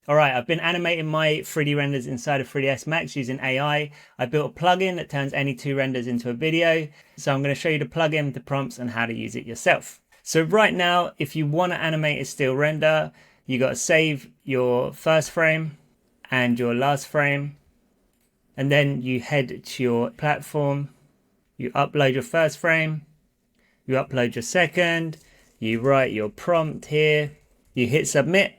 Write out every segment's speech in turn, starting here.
All right, I've been animating my 3D renders inside of 3ds Max using AI. I built a plugin that turns any two renders into a video. So I'm going to show you the plugin, the prompts, and how to use it yourself. So right now, if you want to animate a still render, you got to save your first frame and your last frame. And then you head to your platform, you upload your first frame, you upload your second, you write your prompt here, you hit submit.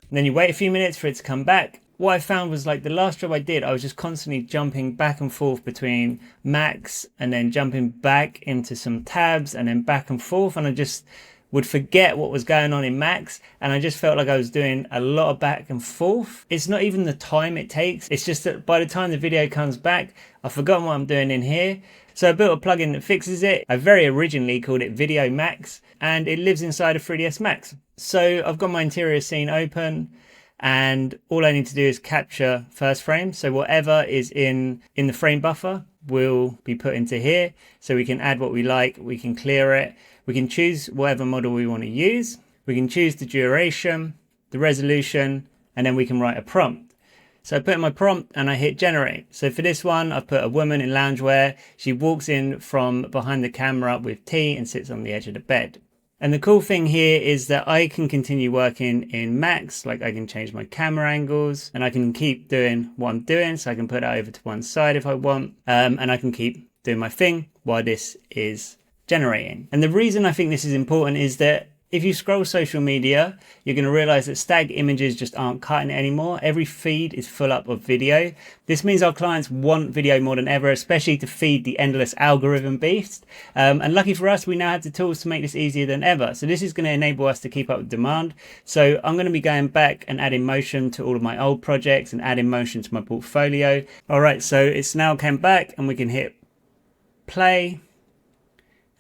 And then you wait a few minutes for it to come back. What I found was, like, the last job I did, I was just constantly jumping back and forth between Max and then jumping back into some tabs and then back and forth. And I just would forget what was going on in Max. And I just felt like I was doing a lot of back and forth. It's not even the time it takes. It's just that by the time the video comes back, I've forgotten what I'm doing in here. So I built a plugin that fixes it. I very originally called it Video Max, and it lives inside of 3ds Max. So I've got my interior scene open, and all I need to do is capture first frame. So whatever is in the frame buffer will be put into here. So we can add what we like, we can clear it, we can choose whatever model we want to use, we can choose the duration, the resolution, and then we can write a prompt. So I put in my prompt and I hit generate. So for this one, I've put a woman in loungewear. She walks in from behind the camera with tea and sits on the edge of the bed. And the cool thing here is that I can continue working in Max. Like, I can change my camera angles and I can keep doing what I'm doing. So I can put it over to one side if I want. And I can keep doing my thing while this is generating. And the reason I think this is important is that if you scroll social media, you're going to realize that stag images just aren't cutting it anymore. Every feed is full up of video. This means our clients want video more than ever, especially to feed the endless algorithm beast. And lucky for us, we now have the tools to make this easier than ever. So this is going to enable us to keep up with demand. So I'm going to be going back and adding motion to all of my old projects and adding motion to my portfolio. All right, so it's now came back and we can hit play.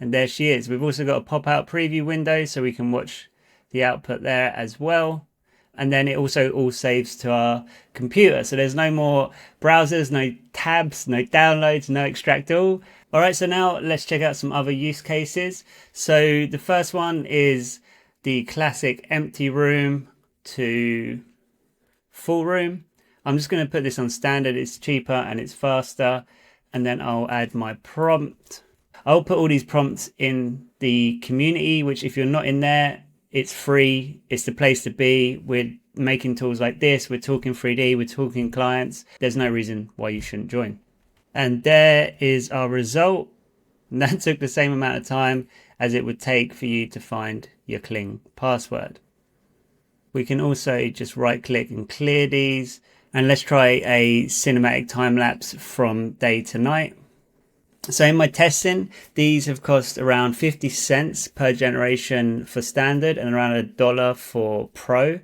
And there she is. We've also got a pop-out preview window so we can watch the output there as well. And then it also all saves to our computer. So there's no more browsers, no tabs, no downloads, no extract all. All right, so now let's check out some other use cases. So the first one is the classic empty room to full room. I'm just going to put this on standard. It's cheaper and it's faster. And then I'll add my prompt. I'll put all these prompts in the community, which if you're not in there, it's free. It's the place to be. We're making tools like this. We're talking 3D. We're talking clients. There's no reason why you shouldn't join. And there is our result. And that took the same amount of time as it would take for you to find your Kling password. We can also just right click and clear these. And let's try a cinematic time lapse from day to night. So in my testing, these have cost around 50 cents per generation for standard and around $1 for pro.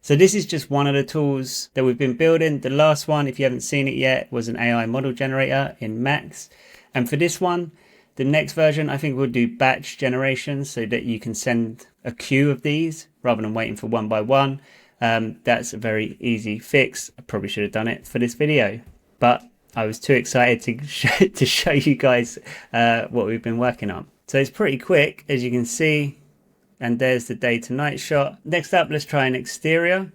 So this is just one of the tools that we've been building. The last one, if you haven't seen it yet, was an AI model generator in Max. And for this one, the next version, I think we'll do batch generation so that you can send a queue of these rather than waiting for one by one. That's a very easy fix. I probably should have done it for this video, but I was too excited to show you guys what we've been working on. So it's pretty quick, as you can see. And there's the day to night shot. Next up, let's try an exterior.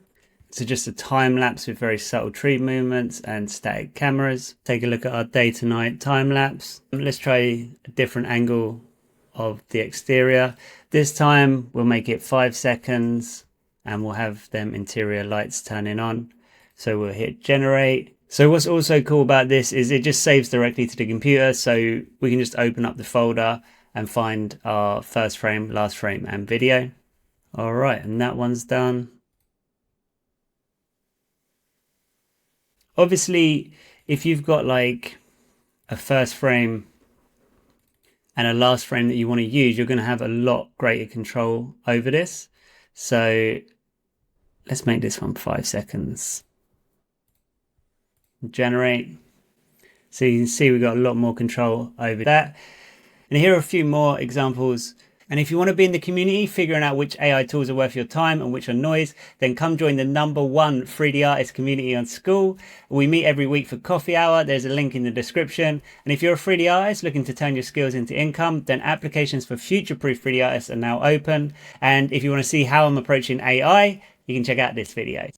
So just a time lapse with very subtle tree movements and static cameras. Take a look at our day to night time lapse. Let's try a different angle of the exterior. This time we'll make it 5 seconds and we'll have them interior lights turning on. So we'll hit generate. So what's also cool about this is it just saves directly to the computer. So we can just open up the folder and find our first frame, last frame, and video. All right, and that one's done. Obviously, if you've got like a first frame and a last frame that you want to use, you're going to have a lot greater control over this. So let's make this one 5 seconds. Generate. So you can see we've got a lot more control over that. And here are a few more examples. And if you want to be in the community figuring out which AI tools are worth your time and which are noise, then come join the #1 3D artist community on School. We meet every week for coffee hour. There's a link in the description. And if you're a 3D artist looking to turn your skills into income, then applications for future-proof 3D artists are now open. And if you want to see how I'm approaching AI, you can check out this video.